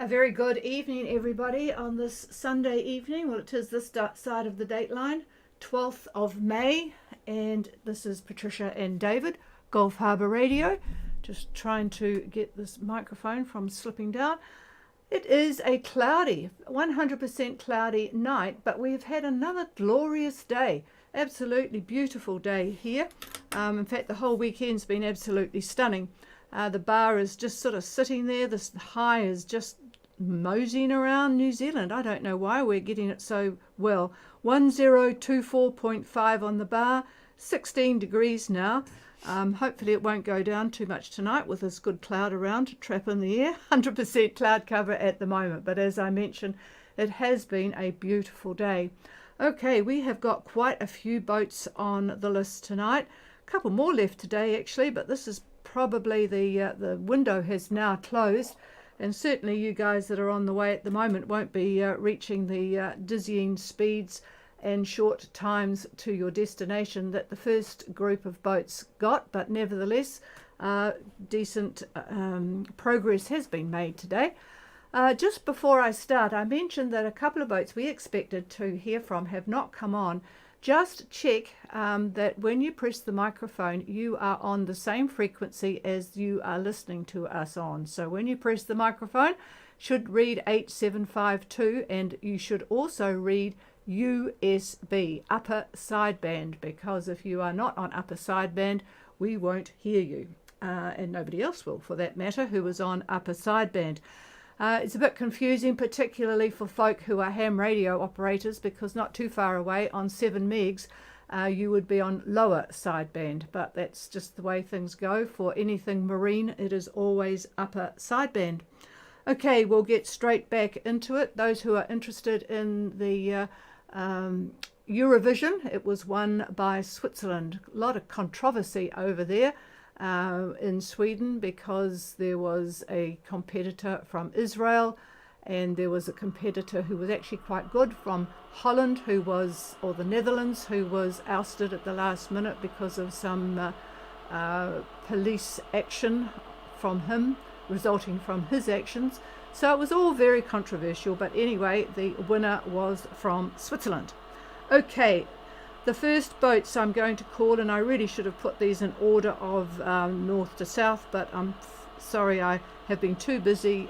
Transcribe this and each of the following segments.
A very good evening, everybody, on this Sunday evening. Well, it is this side of the dateline, 12th of May, and this is Patricia and David, Gulf Harbour Radio. Just trying to get this microphone from slipping down. It is a cloudy, 100% cloudy night, but we've had another glorious day. Absolutely beautiful day here. In fact, the whole weekend's been absolutely stunning. The bar is just sort of sitting there. This high is just moseying around New Zealand. I don't know why we're getting it so well. 1024.5 on the bar, 16 degrees now. Hopefully it won't go down too much tonight with this good cloud around to trap in the air. 100% cloud cover at the moment, but as I mentioned, it has been a beautiful day. Okay, we have got quite a few boats on the list tonight. A couple more left today actually, but this is probably the window has now closed, and certainly you guys that are on the way at the moment won't be reaching the dizzying speeds and short times to your destination that the first group of boats got, but nevertheless decent progress has been made today. Just before I start, I mentioned that a couple of boats we expected to hear from have not come on. Just check that when you press the microphone, you are on the same frequency as you are listening to us on. So when you press the microphone, should read 8752, and you should also read USB, upper sideband, because if you are not on upper sideband, we won't hear you. And nobody else will, for that matter, who is on upper sideband. It's a bit confusing, particularly for folk who are ham radio operators, because not too far away on 7 megs, you would be on lower sideband. But that's just the way things go. For anything marine, it is always upper sideband. Okay, we'll get straight back into it. Those who are interested in the Eurovision, it was won by Switzerland. A lot of controversy over there. In Sweden, because there was a competitor from Israel and there was a competitor who was actually quite good from Holland, or the Netherlands, who was ousted at the last minute because of some police action from him, resulting from his actions. So it was all very controversial, but anyway, the winner was from Switzerland. Okay. The first boats I'm going to call, and I really should have put these in order of north to south, but I'm sorry, I have been too busy.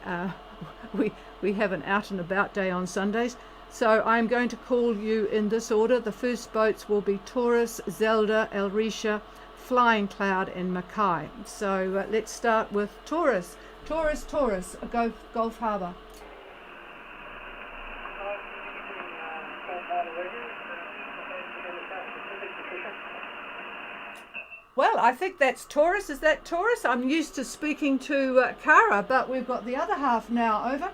We have an out and about day on Sundays, so I'm going to call you in this order. The first boats will be Taurus, Zelda, Elrisha, Flying Cloud and Mackay. So let's start with Taurus. Taurus, Gulf Harbour. Well, I think that's Taurus. Is that Taurus? I'm used to speaking to Cara, but we've got the other half now. Over.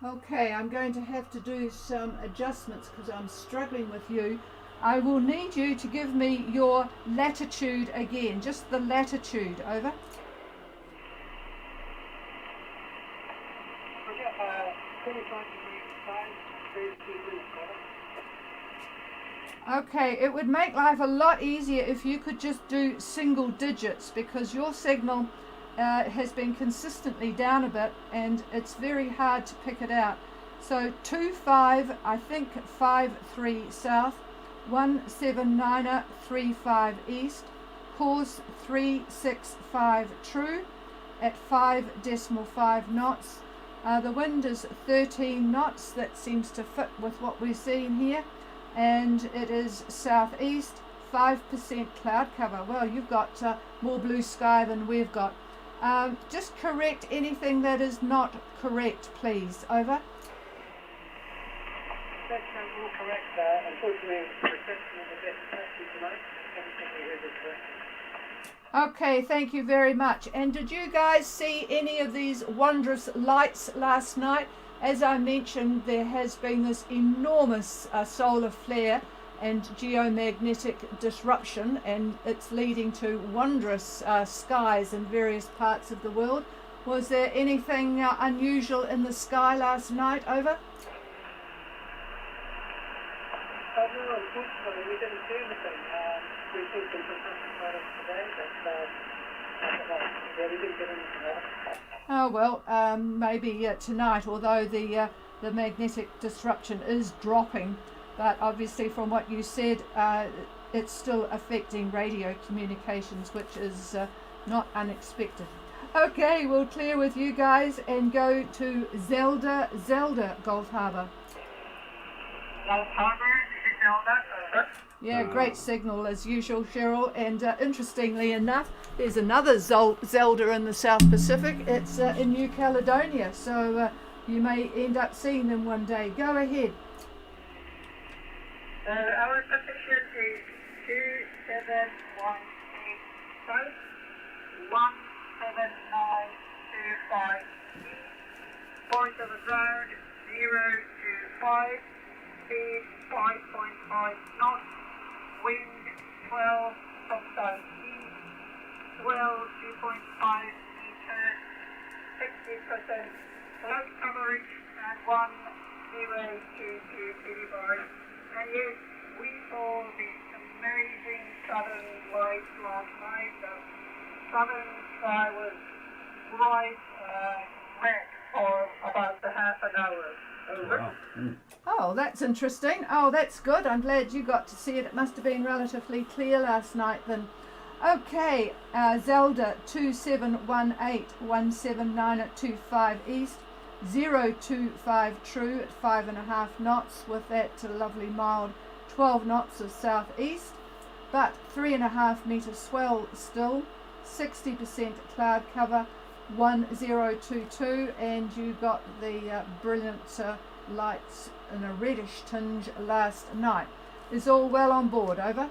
Okay, I'm going to have to do some adjustments because I'm struggling with you. I will need you to give me your latitude again, just the latitude. Over. Okay, it would make life a lot easier if you could just do single digits, because your signal has been consistently down a bit and it's very hard to pick it out. So 25, I think 53 south, 179er 35 east, course 365 true at 5.5 knots. The wind is 13 knots. That seems to fit with what we're seeing here, and it is southeast, 5% cloud cover. Well, you've got more blue sky than we've got. Just correct anything that is not correct, please. Over. That's all correct. Unfortunately, reception is a bit patchy tonight. Everything we heard is correct. Okay, thank you very much. And did you guys see any of these wondrous lights last night? As I mentioned, there has been this enormous solar flare and geomagnetic disruption, and it's leading to wondrous skies in various parts of the world. Was there anything unusual in the sky last night? Over. No, unfortunately, we didn't see anything. We've seen some fantastic photos today, but yeah, we didn't get anything else. Oh well, maybe tonight, although the magnetic disruption is dropping, but obviously from what you said, it's still affecting radio communications, which is not unexpected. Okay, we'll clear with you guys and go to Zelda, Gulf Harbour. Gulf Harbour, this is Zelda. Yeah, great signal as usual, Cheryl. And interestingly enough, there's another Zelda in the South Pacific. It's in New Caledonia, so you may end up seeing them one day. Go ahead. Our position is 27185, 17925. Point of the ground 025, speed 5.5 knots. Wind 12 from southeast, swell 2.5 meters, 60% cloud coverage, and 1022 millibars. And yes, we saw this amazing southern lights last night. The southern sky was bright red for about half an hour. Over. Wow. Oh, that's interesting. Oh, that's good. I'm glad you got to see it. It must have been relatively clear last night then. Okay, Zelda 2718-179 at 25 east, 025 true at 5.5 knots with that lovely mild 12 knots of southeast, but 3.5 meter swell still, 60% cloud cover, 1022, and you got the brilliant lights in a reddish tinge last night. Is all well on board? Over.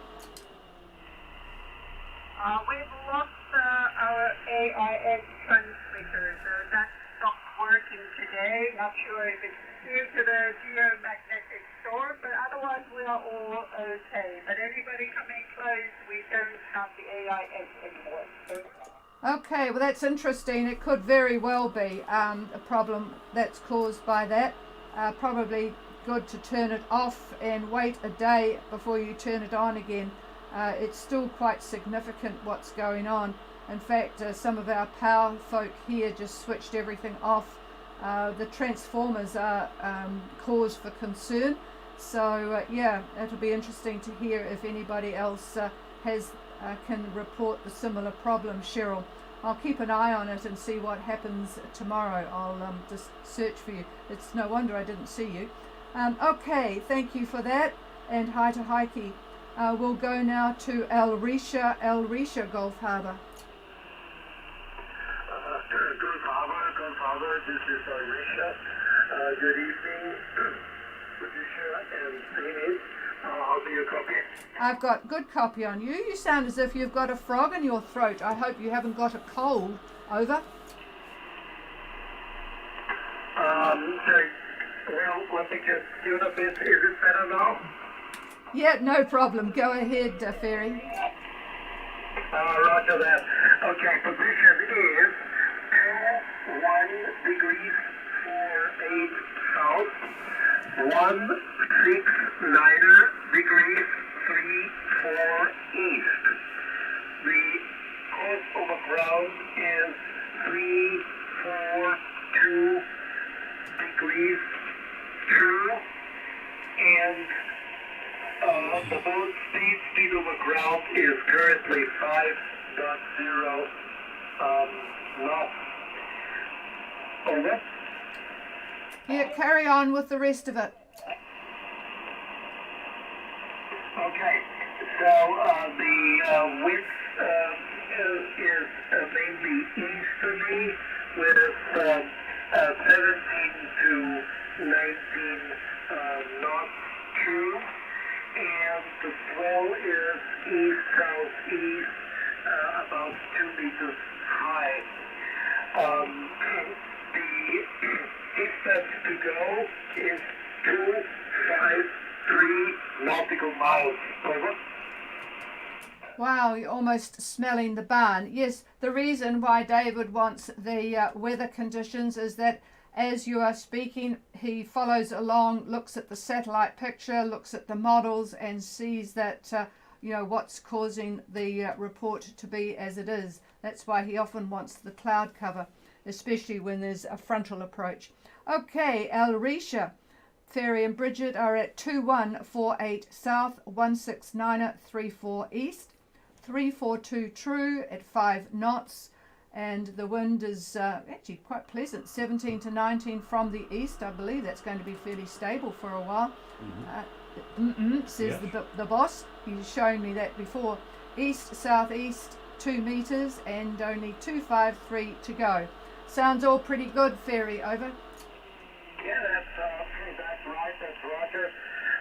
We've lost our AIS transmitter, so that stopped working today. Not sure if it's due to the geomagnetic storm, but otherwise we are all okay. But anybody coming close, we don't have the AIS anymore. Okay, well that's interesting. It could very well be a problem that's caused by that. Probably good to turn it off and wait a day before you turn it on again. It's still quite significant what's going on. In fact, some of our power folk here just switched everything off. The transformers are cause for concern. So yeah, it'll be interesting to hear if anybody else can report the similar problem, Cheryl. I'll keep an eye on it and see what happens tomorrow. I'll just search for you. It's no wonder I didn't see you. Okay, thank you for that, and hi to Heike. We'll go now to El Risha, Gulf Harbour. Gulf Harbour, this is El Risha. Good evening, Patricia and Amy. I'll do your copy. I've got good copy on you. You sound as if you've got a frog in your throat. I hope you haven't got a cold. Over. Sorry. Well, let me just give it a bit. Is it better now? Yeah, no problem. Go ahead, Ferry. Roger that. Okay, position is 1 degrees 48 south, 169 degrees 34 east. The course over ground is 342 degrees true, and the boat speed over ground is currently 5.0 knots. Over. Yeah, carry on with the rest of it. Okay, so the width is mainly easterly with 17 to 19 knots true, and the swell is east-southeast, about 2 meters high. The distance to go is 253 nautical miles. Over. Wow, you're almost smelling the barn. Yes, the reason why David wants the weather conditions is that as you are speaking, he follows along, looks at the satellite picture, looks at the models, and sees that, what's causing the report to be as it is. That's why he often wants the cloud cover, especially when there's a frontal approach. Okay, Alrisha, Ferry and Bridget are at 2148 south, 16934 east, 342 true at 5 knots, and the wind is actually quite pleasant, 17 to 19 from the east. I believe that's going to be fairly stable for a while. Says the boss. He's shown me that before. East southeast 2 meters and only 253 to go. Sounds all pretty good, Ferry. Over. Yeah, that's right. That's Roger.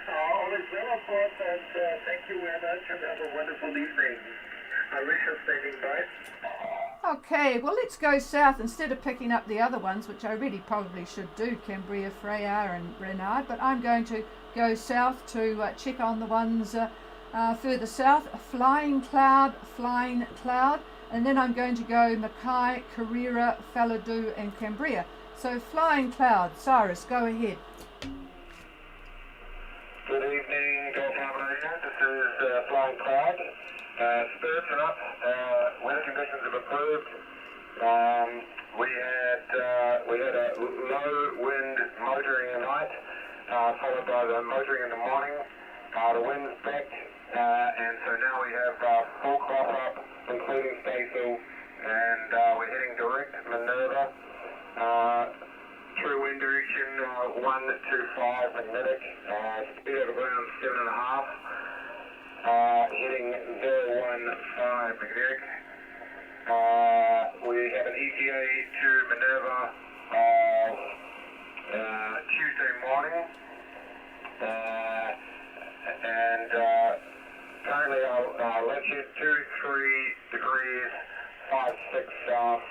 All is well, of course, and thank you very much, and have a wonderful evening. Arisha standing by. Okay, well, let's go south instead of picking up the other ones, which I really probably should do, Cambria, Freya and Renard, but I'm going to go south to check on the ones further south. Flying Cloud, and then I'm going to go Mackay, Carrera, Faladu and Cambria. So Flying Cloud, Cyrus, go ahead. Good evening, Gulf Harbour Radio. This is Flying Cloud. Spirits are up. Weather conditions have improved. We had a low wind motoring at night, followed by the motoring in the morning. The wind's back, and so now we have full crop up, including staysail, and we're heading direct Minerva. True wind direction 125 magnetic, speed of around 7.5. Heading 015 magnetic. We have an ETA to Minerva Tuesday morning, and currently our latitude 23 degrees 56 south,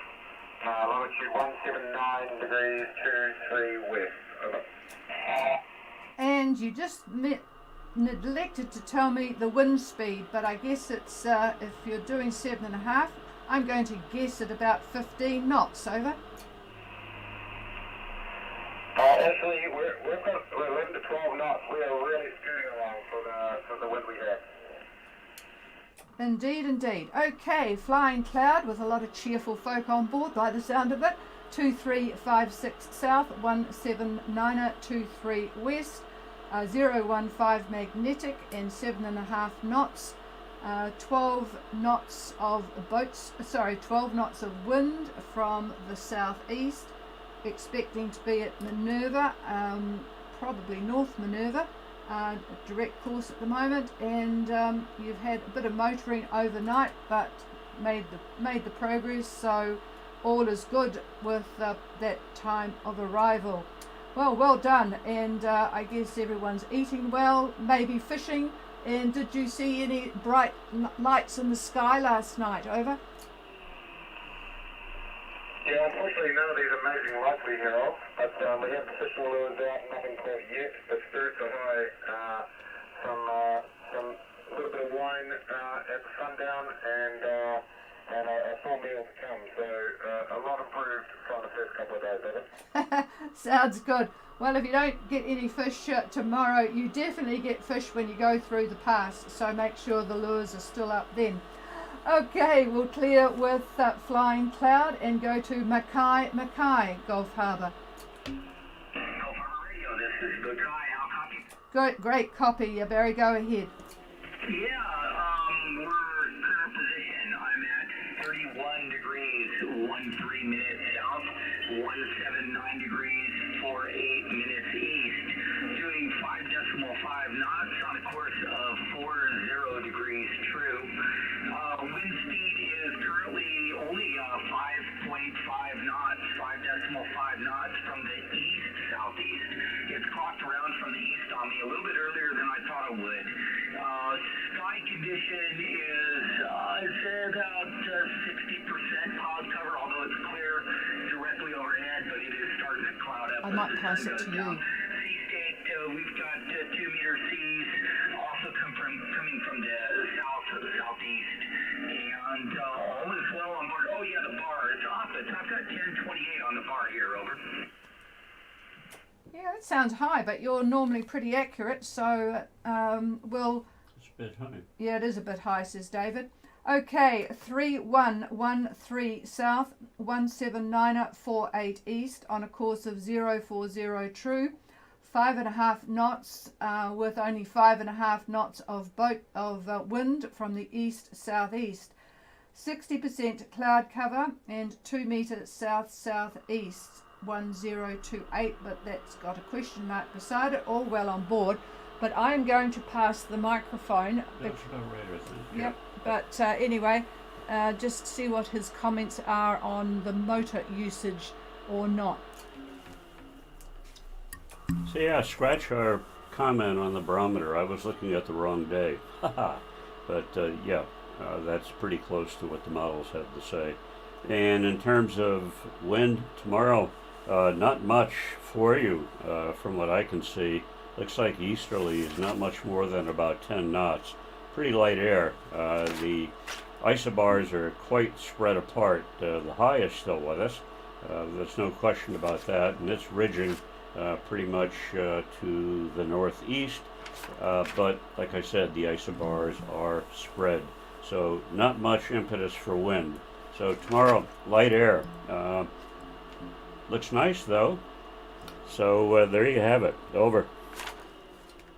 longitude 179 degrees 23 west. Over. And you just neglected to tell me the wind speed, but I guess it's if you're doing 7.5, I'm going to guess at about 15 knots. Over. Actually, we've got 11 to 12 knots. We are really scooting along for the wind we have. Indeed. Okay, Flying Cloud with a lot of cheerful folk on board by the sound of it. 2356 south, 17923 west. 015 magnetic and 7.5 knots, 12 knots of 12 knots of wind from the southeast, expecting to be at Minerva, probably North Minerva, direct course at the moment, and you've had a bit of motoring overnight, but made the progress, so all is good with that time of arrival. Well done, and I guess everyone's eating well, maybe fishing. And did you see any bright lights in the sky last night? Over. Yeah, unfortunately none of these amazing lights we hear of, but we have the fishing lures out, nothing caught yet. The spirits are high, some little bit of wine at sundown, and a full meal to come. So a lot improved from the first couple of days, Evan. Sounds good. Well, if you don't get any fish tomorrow, you definitely get fish when you go through the pass, so make sure the lures are still up then. Okay, we'll clear with Flying Cloud and go to Mackay, Gulf Harbour. Gulf Harbour Radio, this is Mackay. How copy? Great copy, Barry. Go ahead. Yeah, we're current position. I'm at 31 degrees, 13 minutes south, 179 degrees, 48 minutes east, doing 5.5 knots on a course of 40 degrees true. Wind speed is currently Sky condition is, I'd say about 60% cloud cover, although it's clear directly overhead, but it is starting to cloud up. I might pass it to you. Sea state, we've got 2-meter seas also coming from the south or the southeast, and all is well on board. Oh yeah, the bar, it's off. I've got 1028 on the bar here, over. Yeah, that sounds high, but you're normally pretty accurate, so we'll... It's a bit high. Yeah, it is a bit high, says David. Okay, 3113 south, 17948 east on a course of 040 true, 5.5 knots with only 5.5 knots of wind from the east southeast, 60% cloud cover and 2 meters south southeast. 1028, but that's got a question mark beside it. All well on board, but I am going to pass the microphone. That's about right, I think. Yep. But anyway, just see what his comments are on the motor usage or not. So yeah, scratch our comment on the barometer. I was looking at the wrong day. But yeah, that's pretty close to what the models have to say. And in terms of wind tomorrow, not much for you from what I can see. Looks like easterly is not much more than about 10 knots. Pretty light air. The isobars are quite spread apart. The high is still with us. There's no question about that, and it's ridging pretty much to the northeast. But like I said, the isobars are spread. So not much impetus for wind. So tomorrow, light air. Looks nice though. So there you have it. Over.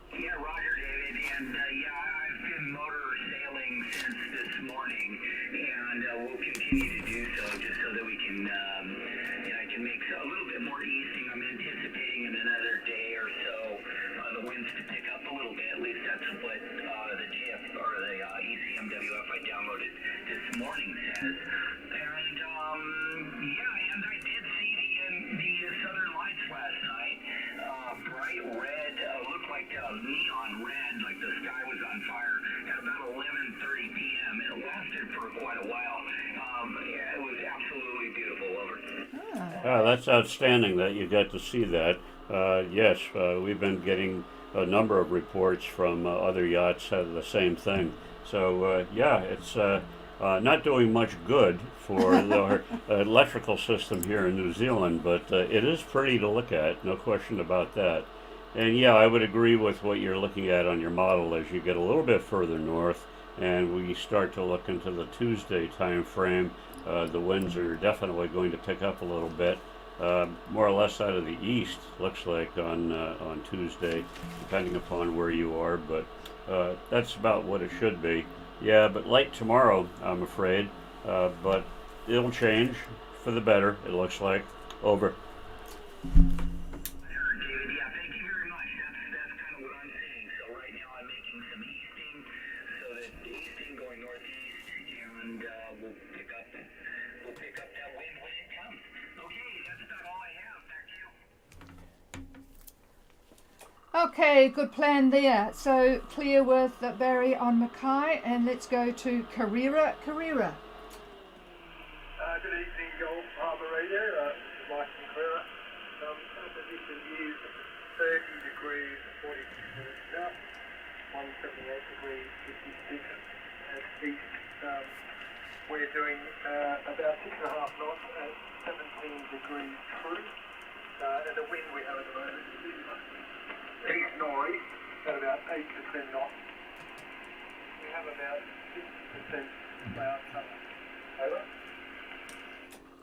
Yeah, Roger, David, and yeah, I've been motor sailing since this morning, and we'll continue to do so just so that we can, I can make a little bit more easting. I'm anticipating in another day or so the winds to pick up a little bit. At least that's what the TF or the ECMWF I downloaded this morning says. And yeah, and I did see the Southern Lights last night. Bright red, looked like neon red, like the sky was on fire at about 11:30 p.m. and it lasted for quite a while. Yeah, it was absolutely beautiful. Over. That's outstanding that you got to see that. Yes, we've been getting a number of reports from other yachts had the same thing. So yeah, it's not doing much good for the electrical system here in New Zealand, but it is pretty to look at, no question about that. And yeah, I would agree with what you're looking at on your model as you get a little bit further north and we start to look into the Tuesday time frame. The winds are definitely going to pick up a little bit, more or less out of the east, looks like on Tuesday, depending upon where you are, but that's about what it should be. Yeah, but light tomorrow, I'm afraid, but it'll change for the better, it looks like. Over. David, yeah, thank you very much. That's kind of what I'm seeing. So right now I'm making some easting, so that easting going northeast, and we'll pick up that wind when it comes. Okay, that's about all I have. Back to you. Okay, good plan there. So clear with Barry on Mackay, and let's go to Carrera. Good evening, Gold Harbour Radio. This is Mike from Carrera. Position is 30 degrees 40 minutes south, 178 degrees 56 east. We're doing about 6.5 knots at 17 degrees true. And the wind we have at the moment is east northeast at about 8 to 10 knots. We have about 6% cloud cover. Over.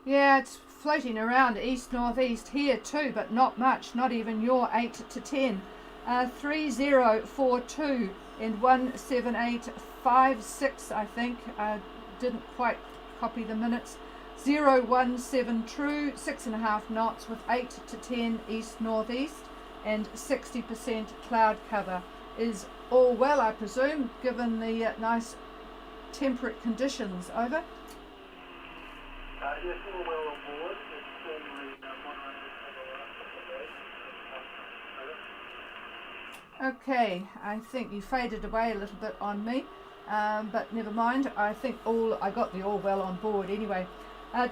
Yeah, it's floating around east northeast here too, but not much, not even your 8 to 10. 3042 and 17856, I think. Didn't quite copy the minutes. 017 true, 6.5 knots with 8 to 10 east northeast and 60% cloud cover. Is all well, I presume, given the nice temperate conditions. Over. Yes, all well on board. It's certainly moderated over the last couple of days. Okay, I think you faded away a little bit on me, but never mind. I think I got the all well on board anyway.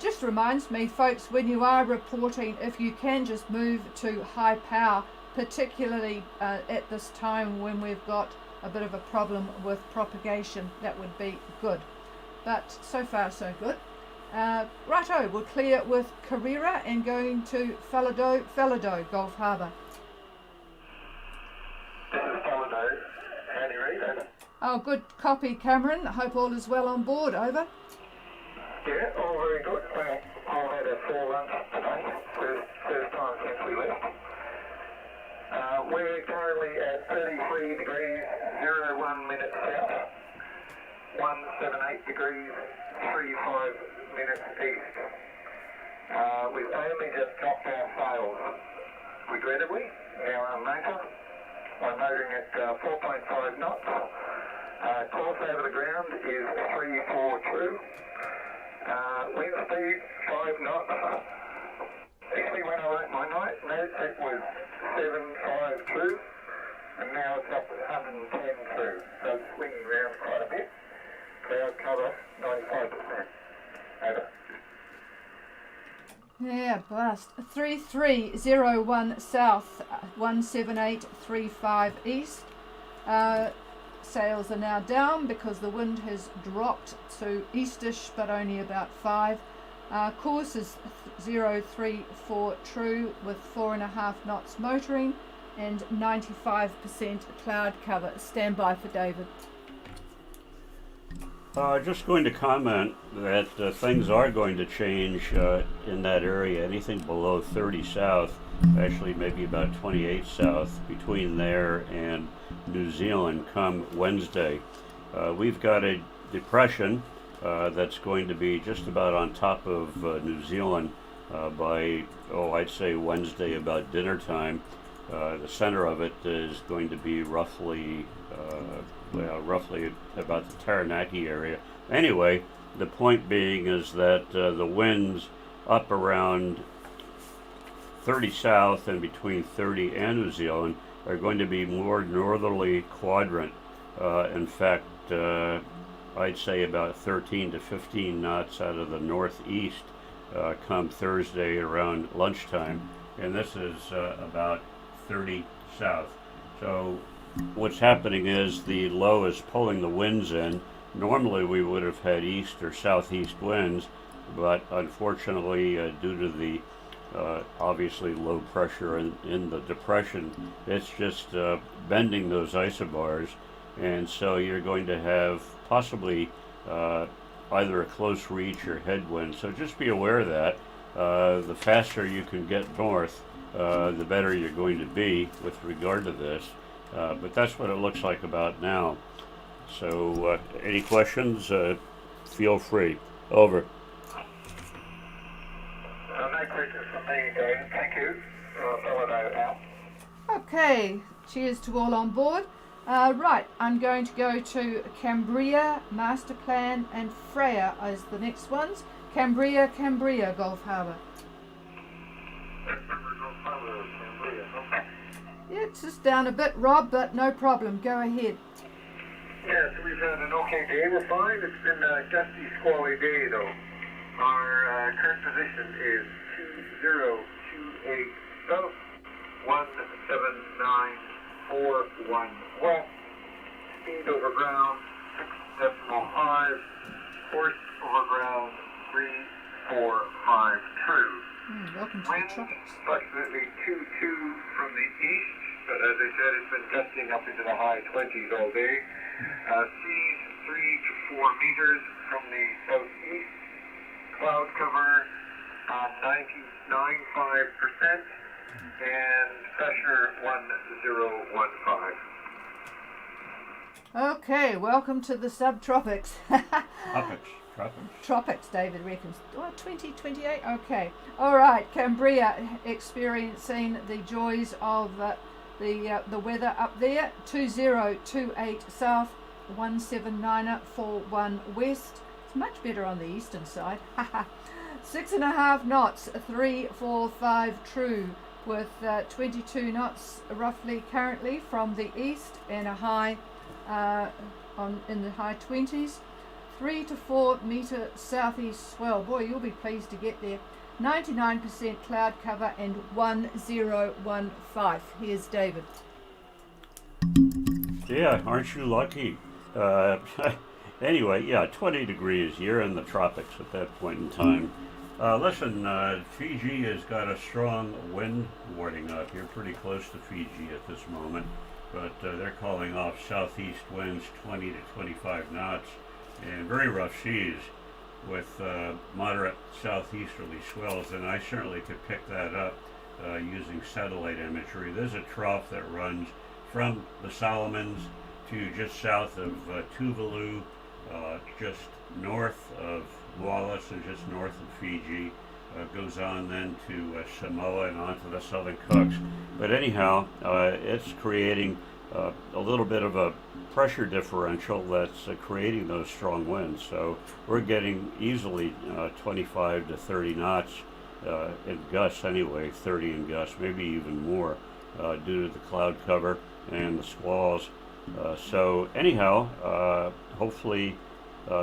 Just reminds me, folks, when you are reporting, if you can just move to high power, particularly at this time when we've got a bit of a problem with propagation, that would be good. But so far so good. Righto, we're clear with Carrera and going to Falado, Gulf Harbour. This is Falado. How do you read that? Oh, good copy, Cameron. Hope all is well on board. Over. Yeah, all very good. All had a full lunch today. First time since we left. We're currently at 33 degrees 01 minutes south, 178 degrees 35 minutes east. We've only just dropped our sails, regrettably. Our motor, I'm motoring at 4.5 knots. Course over the ground is 3-4 true. Wind speed 5 knots. Actually, when I wrote my notes, it was 7-5 true, and now it's up to 110 true. So it's swinging around quite a bit. Cloud cover 95%. Over. Yeah, blast. 3301 south, 17835 east. Sails are now down because the wind has dropped to eastish, but only about 5. Course is 034 true with 4.5 knots motoring and 95% cloud cover. Stand by for David. Just going to comment that things are going to change in that area. Anything below 30 south, actually maybe about 28 south, between there and New Zealand come Wednesday. We've got a depression that's going to be just about on top of New Zealand by, I'd say Wednesday about dinner time. The center of it is going to be roughly about the Taranaki area. Anyway, the point being is that the winds up around 30 south and between 30 and New Zealand are going to be more northerly quadrant. In fact, I'd say about 13 to 15 knots out of the northeast come Thursday around lunchtime, and this is about 30 south. So what's happening is the low is pulling the winds in. Normally we would have had east or southeast winds, but unfortunately due to the obviously low pressure in the depression, it's just bending those isobars, and so you're going to have possibly either a close reach or headwind. So just be aware of that. The faster you can get north, the better you're going to be with regard to this. But that's what it looks like about now. So any questions, feel free. Over. No questions from me, David. Thank you. Falado out. Okay, cheers to all on board. Right, I'm going to go to Cambria, Master Plan, and Freya as the next ones. Cambria, Gulf Harbour. Yeah, it's just down a bit, Rob, but no problem. Go ahead. Yeah, so we've had an okay day. We're fine. It's been a gusty, squally day, though. Our current position is 2028 south, 17941 west, speed over ground 6.5, course over ground 345 true. Welcome to Wind the tropics. approximately 2-2 from the east, but as I said, it's been gusting up into the high 20s all day. Seas 3 to 4 meters from the southeast. Cloud cover 95%, and pressure 1015. Okay, welcome to the subtropics. Tropics. David reckons. 2028? Okay. All right, Cambria experiencing the joys of the weather up there. 2028 south, 17941 west. It's much better on the eastern side. 6.5 knots, 345 true, with 22 knots roughly currently from the east and a high in the high 20s. 3 to 4 meter southeast swell. Boy, you'll be pleased to get there. 99% cloud cover and 1015. Here's David. Yeah, aren't you lucky? Anyway, yeah, 20 degrees. You're in the tropics at that point in time. Listen, Fiji has got a strong wind warning up. You're pretty close to Fiji at this moment, but they're calling off southeast winds 20 to 25 knots and very rough seas with moderate southeasterly swells, and I certainly could pick that up using satellite imagery. There's a trough that runs from the Solomons to just south of Tuvalu, just north of Wallis and just north of Fiji, goes on then to Samoa and onto the Southern Cooks. But anyhow, it's creating a little bit of a pressure differential that's creating those strong winds. So we're getting easily 25 to 30 knots in gusts anyway, 30 in gusts, maybe even more, due to the cloud cover and the squalls. So anyhow, hopefully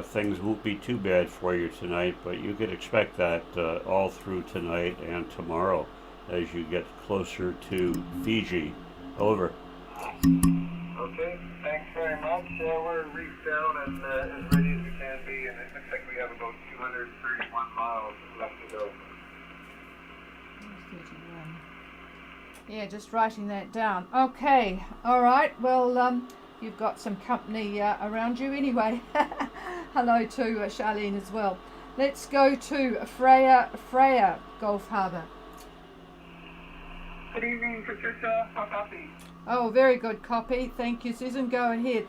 things won't be too bad for you tonight, but you could expect that all through tonight and tomorrow as you get closer to Fiji. Over. Okay, thanks very much. We're reefed down and as ready as we can be, and it looks like we have about 231 miles left to go. 31. Yeah, just writing that down. Okay, all right. Well, you've got some company around you anyway. Hello to Charlene as well. Let's go to Freya, Gulf Harbour. Good evening, Patricia. How copy? Oh, very good copy. Thank you, Susan. Go ahead.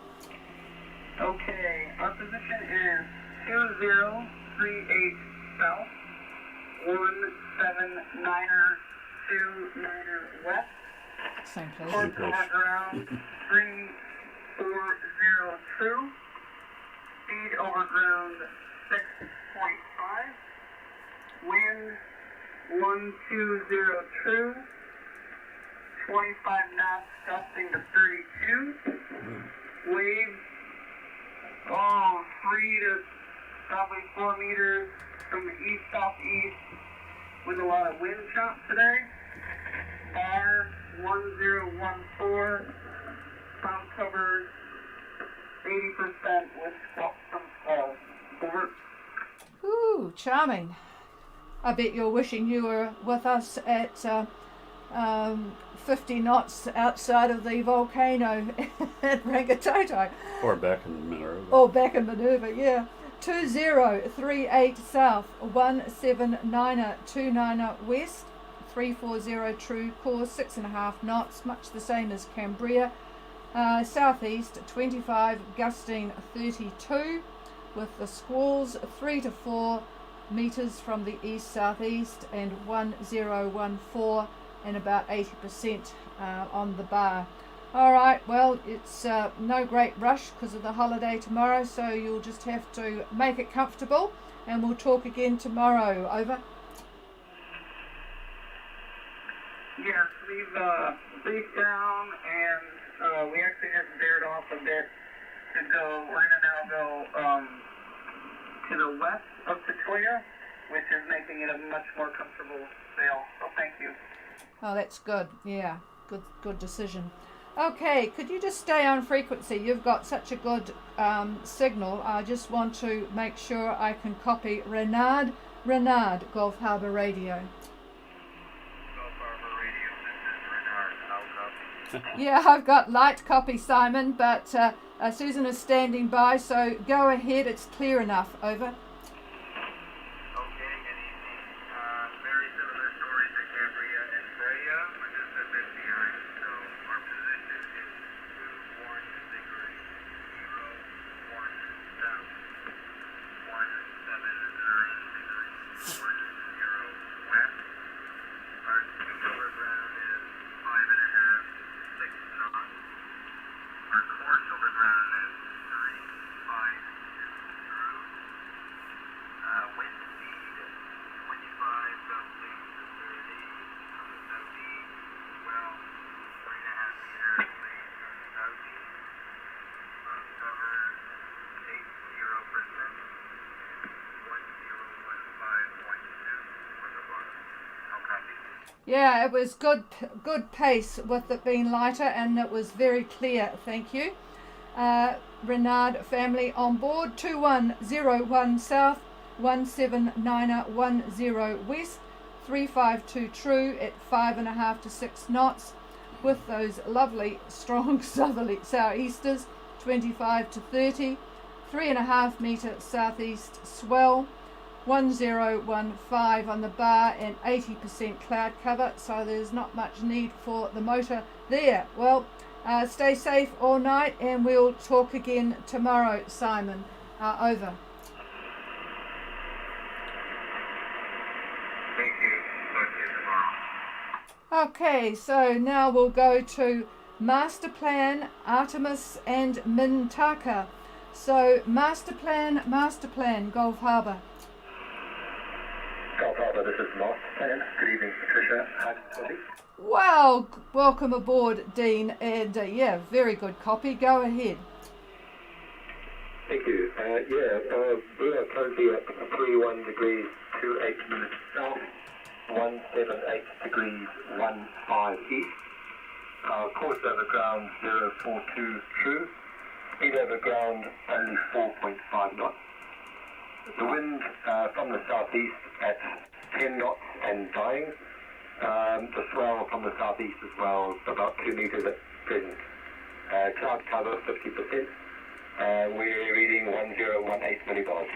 Okay, our position is 2038 south, 179er west. Same place. Course over ground 3402. Speed over ground 6.5. Wind 1202. 25 knots gusting to 32. Waves 3 to probably 4 meters from the east southeast with a lot of wind chop today. Bar 1014. Cloud cover 80% with some squalls. Over. Ooh, charming. I bet you're wishing you were with us at 50 knots outside of the volcano at Rangitoto. Or back in Minerva. Or back in Minerva, yeah. 2038 south, 179er 29er west, 340 true course, 6.5 knots, much the same as Cambria. Southeast 25 gusting 32 with the squalls 3 to 4 meters from the east southeast and 1014 and about 80% on the bar. All right, well, it's no great rush because of the holiday tomorrow, so you'll just have to make it comfortable, and we'll talk again tomorrow. Over. Yes, we've briefed down, and we actually just veered off a bit to go. We're going to now go to the west of Pretoria, which is making it a much more comfortable sail. So thank you. Oh, that's good. Yeah, good decision. Okay, could you just stay on frequency? You've got such a good signal. I just want to make sure I can copy Renard, Gulf Harbour Radio. Gulf Harbour Radio, this is Renard. I'll copy. Yeah, I've got light copy, Simon, but Susan is standing by, so go ahead. It's clear enough. Over. Okay, good evening. Very similar stories to Cambria and Freya. We're just a bit behind, so our position is 2 degrees, 0 south, 179 degrees, 0 west. Our speed over ground is 5.5, 6 knots. Our course over ground is 352 through. Yeah, it was good pace with it being lighter, and it was very clear. Thank you. Renard family on board. 2101 south, 17910 west, 352 true at 5.5 to 6 knots, with those lovely strong southerly southeasters, 25 to 30, 3.5 metre southeast swell, 1015 on the bar, and 80% cloud cover, so there's not much need for the motor there. Well, stay safe all night, and we'll talk again tomorrow, Simon. Over. Thank you. Talk to you tomorrow. Okay, so now we'll go to Master Plan, Artemis and Mintaka. So Master Plan, Gulf Harbour. Gulf Harbour, this is Master Plan. Good evening, Patricia. Hi, Tony. Well, welcome aboard, Dean, and yeah, very good copy. Go ahead. Thank you. We are currently at 31 degrees 28 minutes south, 178 degrees 15 east. Our course over ground 042 true. Speed over ground only 4.5 knots. The wind from the southeast at 10 knots and dying. The swell from the southeast as well, about 2 meters at present. Cloud cover 50%. We're reading 1018 millibars.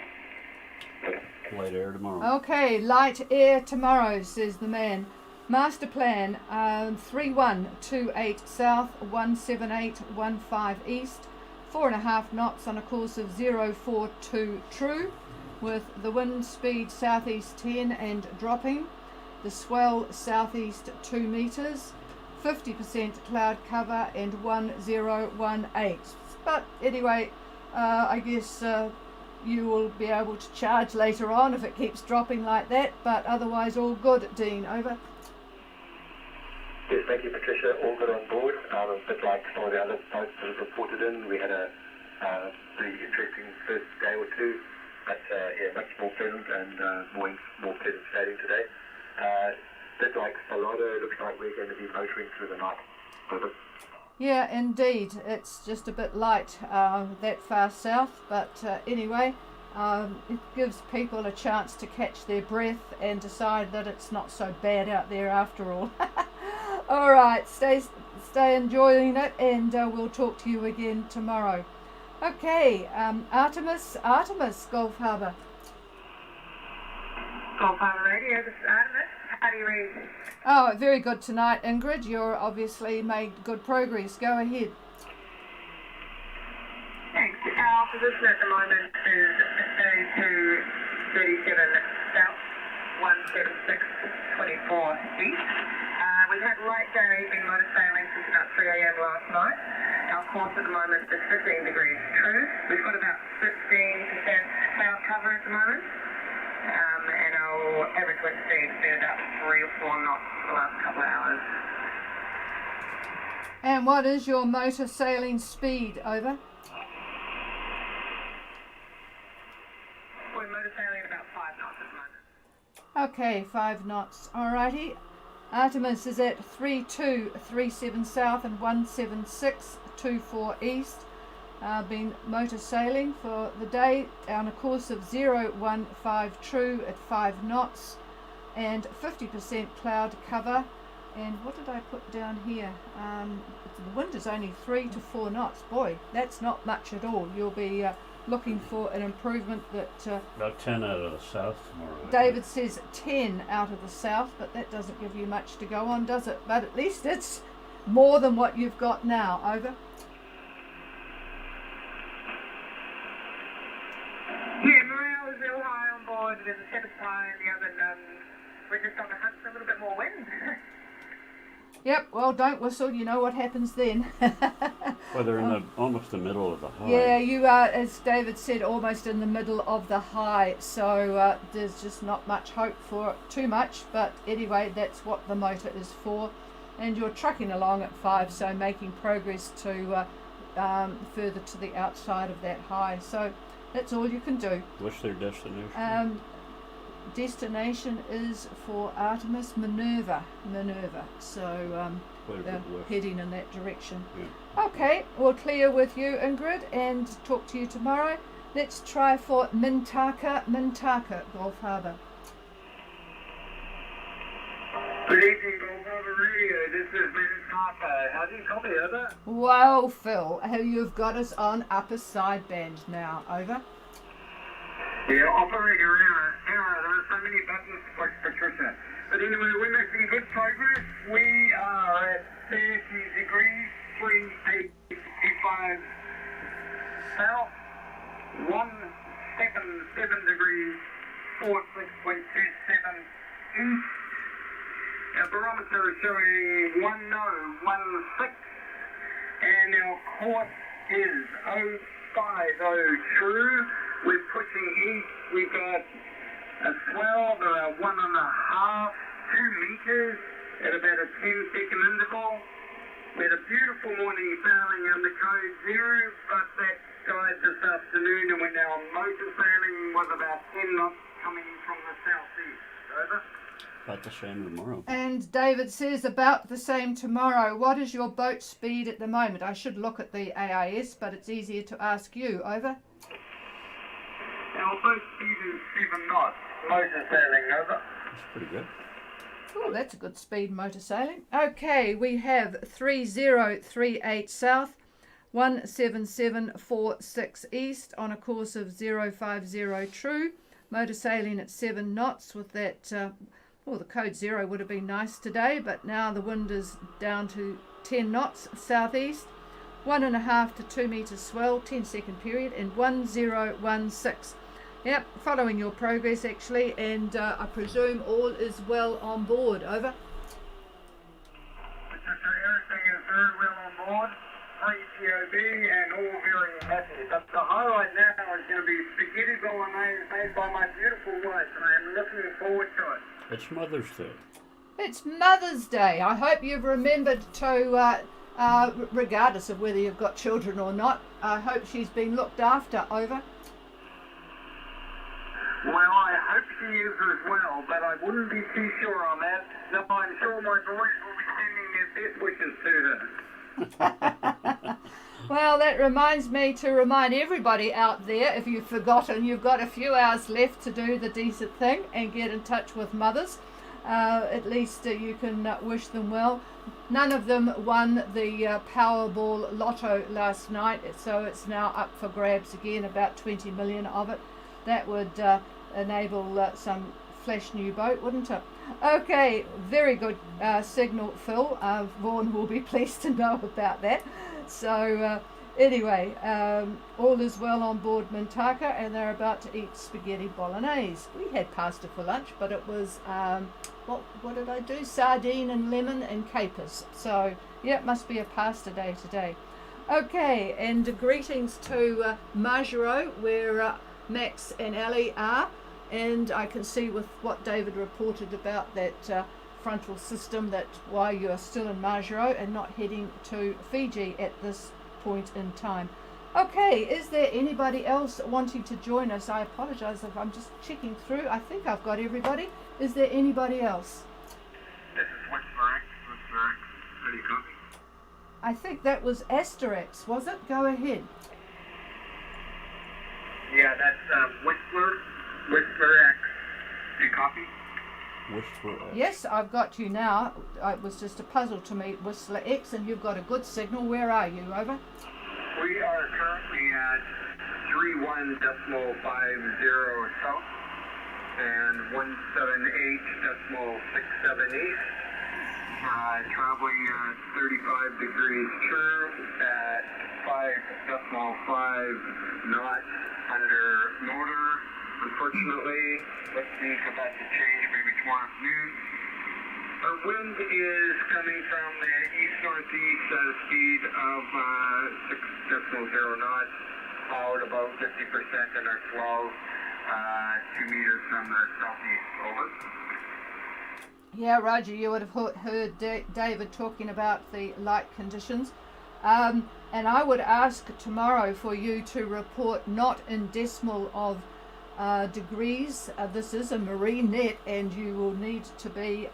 Light air tomorrow. Okay, light air tomorrow, says the man. Master Plan, 3128 south, 17815 east, 4.5 knots on a course of 042 true, with the wind speed southeast 10 and dropping, the swell southeast 2 meters, 50% cloud cover, and 1018. But anyway, I guess you will be able to charge later on if it keeps dropping like that, but otherwise all good. Dean, over. Yes, thank you, Patricia. All good on board. A bit like some of the other boats that have reported in, we had a pretty interesting first day or two, but much more pleasant and more pleasant sailing today. Bit like Salado, it looks like we're going to be motoring through the night. Over. Yeah, indeed. It's just a bit light that far south, but anyway, it gives people a chance to catch their breath and decide that it's not so bad out there after all. All right, stay enjoying it, and we'll talk to you again tomorrow. Okay, Artemis, Gulf Harbour. Gulf Harbour Radio, this is Artemis. How do you read? Oh, very good tonight, Ingrid. You're obviously made good progress. Go ahead. Thanks. Our position at the moment is 3237 south, 17624 east. We've had light day, been motor sailing since about 3 a.m. last night. Our course at the moment is 15 degrees true. We've got about 15% cloud cover at the moment. And our average wind speed's been about 3 or 4 knots for the last couple of hours. And what is your motor sailing speed? Over. We're motor sailing at about 5 knots at the moment. Okay, 5 knots. Alrighty. Artemis is at 3237 south and 17624 east. Been motor sailing for the day on a course of 015 true at 5 knots and 50% cloud cover. And what did I put down here? The wind is only 3 to 4 knots. Boy, that's not much at all. You'll be looking for an improvement that... About 10 out of the south tomorrow. David says 10 out of the south, but that doesn't give you much to go on, does it? But at least it's more than what you've got now. Over. Yeah, morale is real high on board. There's a tempest high in the oven. We're just on the hunt for a little bit more wind. Yep, well, don't whistle. You know what happens then. Well, they're in almost the middle of the high. Yeah, you are, as David said, almost in the middle of the high. So there's just not much hope for too much. But anyway, that's what the motor is for. And you're trucking along at 5, so making progress to further to the outside of that high. So that's all you can do. What's their destination? destination is for Artemis Minerva. So Quite a they're bit west. heading in that direction. Yeah. Okay, we'll clear with you, Ingrid, and talk to you tomorrow. Let's try for Mintaka, Gulf Harbour. Good evening, Gulf Harbour Radio. This is Mintaka. How do you copy, over? Wow, Phil, you've got us on upper sideband now. Over. Yeah, operator error. There are so many buttons to push, Patricia. But anyway, we're making good progress. We are at 30 degrees, 385 south, 177 degrees, 46.27 east. Our barometer is showing 1016, and our course is 050 true. We're pushing east. We've got a swell of about 1.5, 2 meters at about a 10-second interval. We had a beautiful morning sailing under code 0, but that died this afternoon, and we're now motor sailing with about 10 knots coming from the southeast. Over. About the same tomorrow. And David says about the same tomorrow. What is your boat speed at the moment? I should look at the AIS, but it's easier to ask you. Over. Our boat speed is 7 knots. Motor sailing, over. That's pretty good. Oh, that's a good speed motor sailing. Okay, we have 3038 south, 17746 east on a course of 050 true. Motor sailing at 7 knots with that, the code 0 would have been nice today, but now the wind is down to 10 knots southeast, 1.5 to 2 meters swell, 10-second period, and 1016. Yep, following your progress actually, and I presume all is well on board. Over. Everything is very well on board, pre-TOB, and all very happy. But the highlight now is going to be spaghetti bolognese made by my beautiful wife, and I am looking forward to it. It's Mother's Day. It's Mother's Day. I hope you've remembered to, regardless of whether you've got children or not, I hope she's been looked after. Over. Well, I hope she is as well, but I wouldn't be too sure on that. No, I'm sure my boys will be sending their best wishes to her. Well, that reminds me to remind everybody out there, if you've forgotten, you've got a few hours left to do the decent thing and get in touch with mothers. At least you can wish them well. None of them won the Powerball Lotto last night, so it's now up for grabs again, about 20 million of it. That would enable some fresh new boat, wouldn't it? Okay, very good signal, Phil. Vaughan will be pleased to know about that. So anyway, all is well on board Mintaka, and they're about to eat spaghetti bolognese. We had pasta for lunch, but it was what did I do? Sardine and lemon and capers. So yeah, it must be a pasta day today. Okay, and greetings to Margero, where Max and Ali are, and I can see with what David reported about that frontal system that why you are still in Margero and not heading to Fiji at this point in time. Okay, is there anybody else wanting to join us? I apologize if I'm just checking through. I think I've got everybody. Is there anybody else? This is Westbury. How do you copy? I think that was Asterix, was it? Go ahead. Yeah, that's Whistler X. Do you copy? Whistler X. Yes, I've got you now. It was just a puzzle to me, Whistler X, and you've got a good signal. Where are you? Over. We are currently at 31.50 south and 178.67 east. Traveling at 35 degrees true at 5.5 knots under motor. Unfortunately, let's see if that's a change maybe tomorrow afternoon. Our wind is coming from the east-northeast at a speed of 6.0 knots, out about 50% in our swell, 2 meters from the southeast. Over. Yeah, Roger, you would have heard David talking about the light conditions. And I would ask tomorrow for you to report not in decimal of degrees. This is a marine net, and you will need to be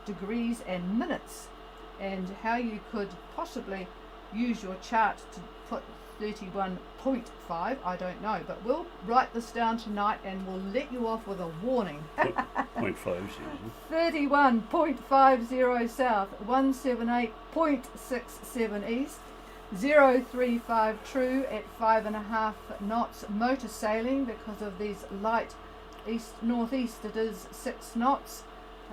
degrees and minutes. And how you could possibly use your chart to put 31.5, I don't know, but we'll write this down tonight and we'll let you off with a warning. 0.5 Susan. 31.50 south, 178.67 east, 035 true at 5.5 knots. Motor sailing because of these light east northeast, it is 6 knots.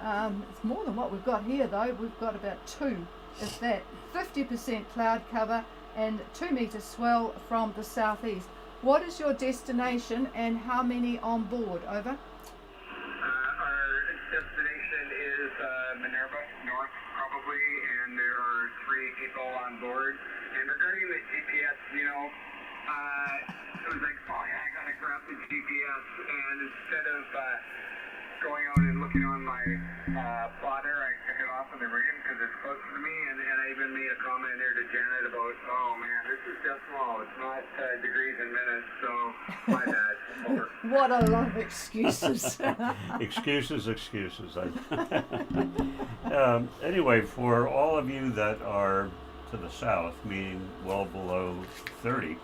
It's more than what we've got here though. We've got about 2, if that. 50% cloud cover and 2 metre swell from the southeast. What is your destination and how many on board? Over. Our destination is Minerva, north probably, and there are 3 people on board. And regarding the GPS, it was like, oh yeah, I gotta grab the GPS, and instead of going out and looking on my plotter, I took it off on the rigging because it's closer to me, and I even made a comment there to Janet about, oh man, this is decimal, it's not degrees and minutes, so my bad. Over. What a lot of excuses. Excuses. Anyway, for all of you that are to the south, meaning well below 30,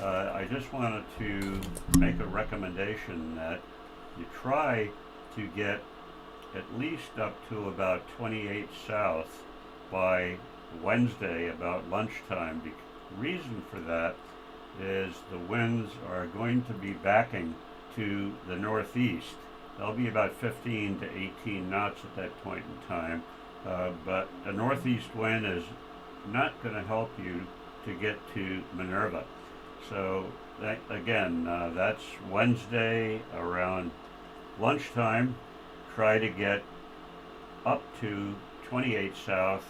I just wanted to make a recommendation that you try to get at least up to about 28 south by Wednesday about lunchtime. The reason for that is the winds are going to be backing to the northeast. They'll be about 15 to 18 knots at that point in time, but a northeast wind is not going to help you to get to Minerva. So that, again, that's Wednesday around lunchtime. Try to get up to 28 south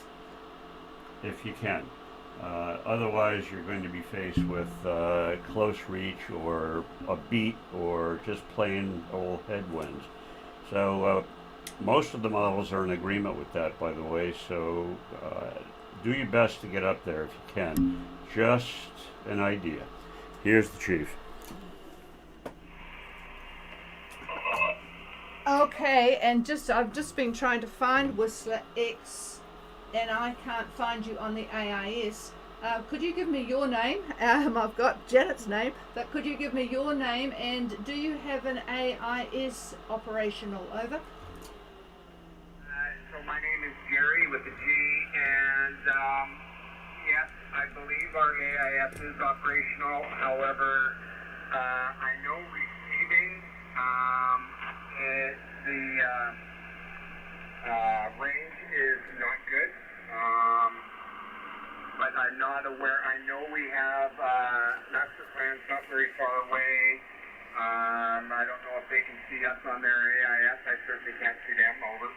if you can. Otherwise, you're going to be faced with close reach or a beat or just plain old headwinds. So most of the models are in agreement with that, by the way. So do your best to get up there if you can. Just an idea. Here's the chief. Okay, and I've just been trying to find Whistler X, and I can't find you on the AIS. Could you give me your name? I've got Janet's name, but could you give me your name, and do you have an AIS operational? Over. So my name is Jerry with a G, and yes, I believe our AIS is operational. However, I know receiving the range is not good, but I'm not aware. I know we have master plans not very far away. I don't know if they can see us on their AIS. I certainly can't see them. Over.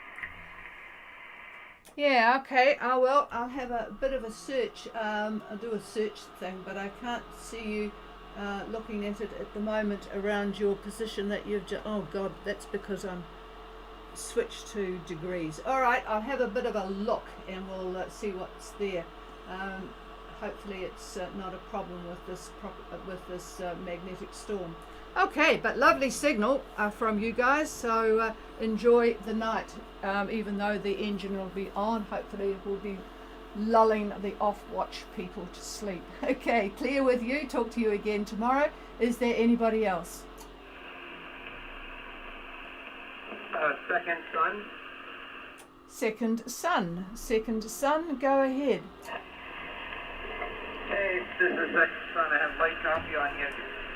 Yeah, okay. Well, I'll have a bit of a search. I'll do a search thing, but I can't see you looking at it at the moment around your position that you've just. Oh God, that's because I'm switched to degrees. All right, I'll have a bit of a look and we'll see what's there. Hopefully, it's not a problem with this magnetic storm. Okay, but lovely signal from you guys, so enjoy the night, even though the engine will be on. Hopefully it will be lulling the off-watch people to sleep. Okay, clear with you. Talk to you again tomorrow. Is there anybody else? Second son. Second son, go ahead. Hey, this is second son. I have light copy on you.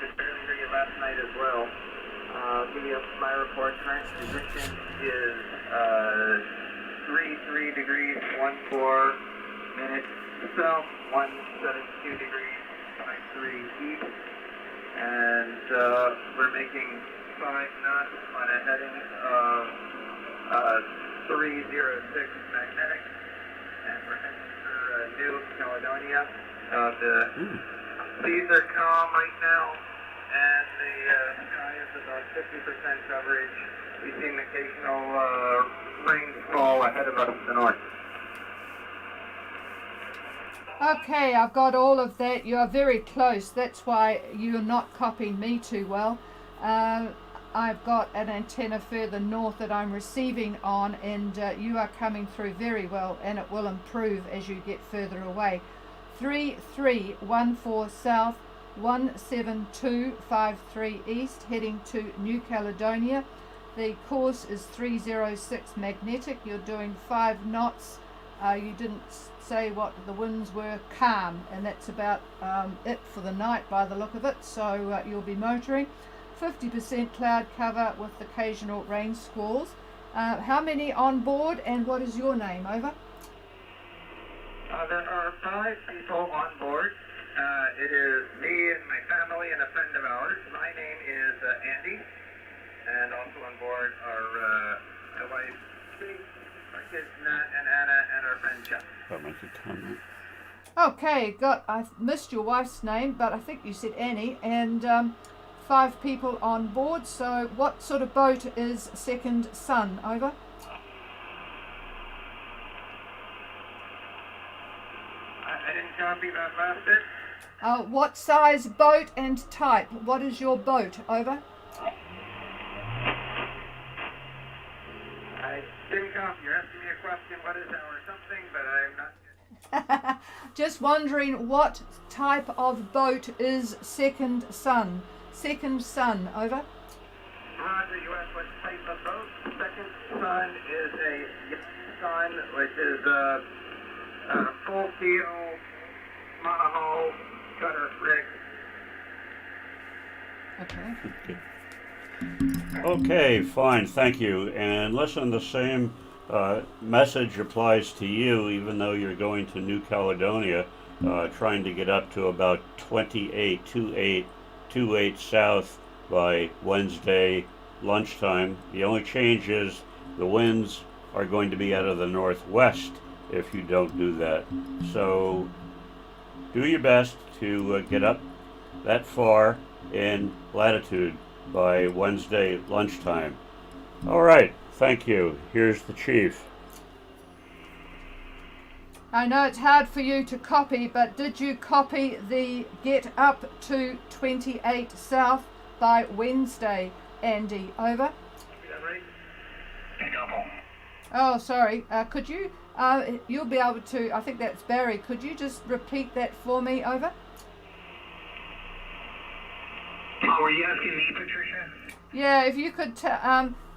Just barely hear you last night as well. Give you my report. Current position is 33 degrees 14 minutes south, 172 degrees 53 east, and we're making 5 knots on a heading of 306 magnetic, and we're heading for New Caledonia. The seas are calm right now, and the sky is about 50% coverage. We've seen occasional rainfall ahead of us to the north. Okay, I've got all of that. You are very close. That's why you're not copying me too well. I've got an antenna further north that I'm receiving on, and you are coming through very well, and it will improve as you get further away. 3314 south, 17253 east, heading to New Caledonia. The course is 306 magnetic. You're doing 5 knots. You didn't say what the winds were. Calm, and that's about it for the night by the look of it. So you'll be motoring. 50% cloud cover with occasional rain squalls. How many on board, and what is your name? Over. There are 5 people on board. It is me and my family and a friend of ours. My name is Andy, and also on board are my wife, Kate, our kids Nat and Anna, and our friend Jeff. I'll make a comment. Okay, I missed your wife's name, but I think you said Annie, and 5 people on board. So what sort of boat is Second Sun? Over. I didn't copy that last bit. What size boat and type? What is your boat? Over. I didn't copy. You're asking me a question. What is our something? But I'm not. Just wondering what type of boat is Second Sun? Second Sun. Over. Roger, you asked what type of boat. Second Sun is a Sun, which is a full keel monohull cutter rig. Okay. Okay, fine, thank you. And listen, the same message applies to you, even though you're going to New Caledonia, trying to get up to about 28 south by Wednesday lunchtime. The only change is the winds are going to be out of the northwest if you don't do that. So do your best to get up that far in latitude by Wednesday lunchtime. All right, thank you. Here's the chief. I know it's hard for you to copy, but did you copy the get up to 28 south by Wednesday, Andy? Over. Is that right? Double. Oh, sorry. Could you, you'll be able to, I think that's Barry. Could you just repeat that for me? Over. Oh, were you asking me, Patricia? Yeah, if you could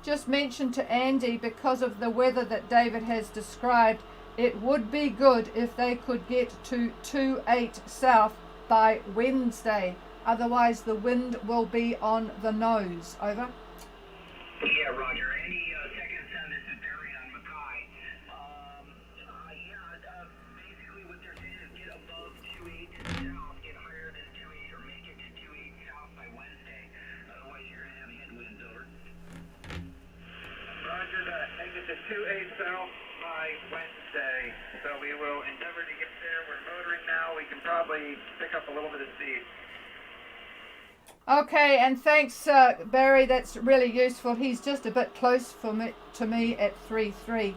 just mention to Andy, because of the weather that David has described, it would be good if they could get to 28 south by Wednesday. Otherwise, the wind will be on the nose. Over. Yeah, Roger. Any Second Sun, this is Barry on Mackay. Basically what they're saying is get above 28 south, get higher than 28, or make it to 28 south by Wednesday. Otherwise, you're going to have headwinds. Over. Roger that. Make it to 28 south by Wednesday. So we will endeavor to get there. We're motoring now. We can probably pick up a little bit of speed. Okay, and thanks, Barry. That's really useful. He's just a bit close to me at 3-3.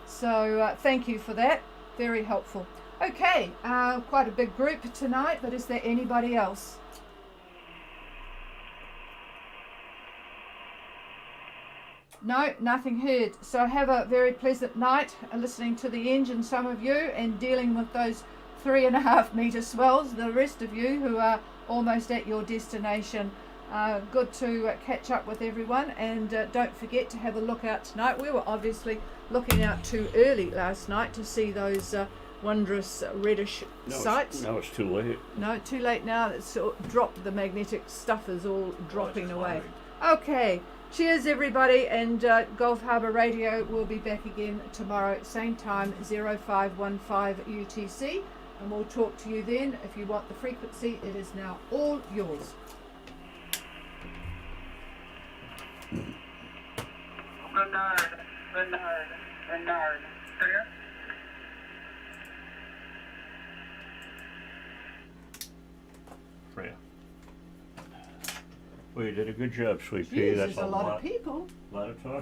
So thank you for that. Very helpful. Okay, quite a big group tonight, but is there anybody else? No, nothing heard. So have a very pleasant night listening to the engine, some of you, and dealing with those 3.5 metre swells, the rest of you who are almost at your destination. Good to catch up with everyone, and don't forget to have a look out tonight. We were obviously looking out too early last night to see those wondrous reddish sights. No, it's too late. No, too late now. It's dropped. The magnetic stuff is all dropping away. Fine. Okay, cheers everybody, and Gulf Harbour Radio will be back again tomorrow, same time, 0515 UTC, and we'll talk to you then. If you want the frequency, it is now all yours. Bernard. Clear? Freya. Well, you did a good job, Sweet Pea. Jeez, That's there's a lot of people. lot of talk.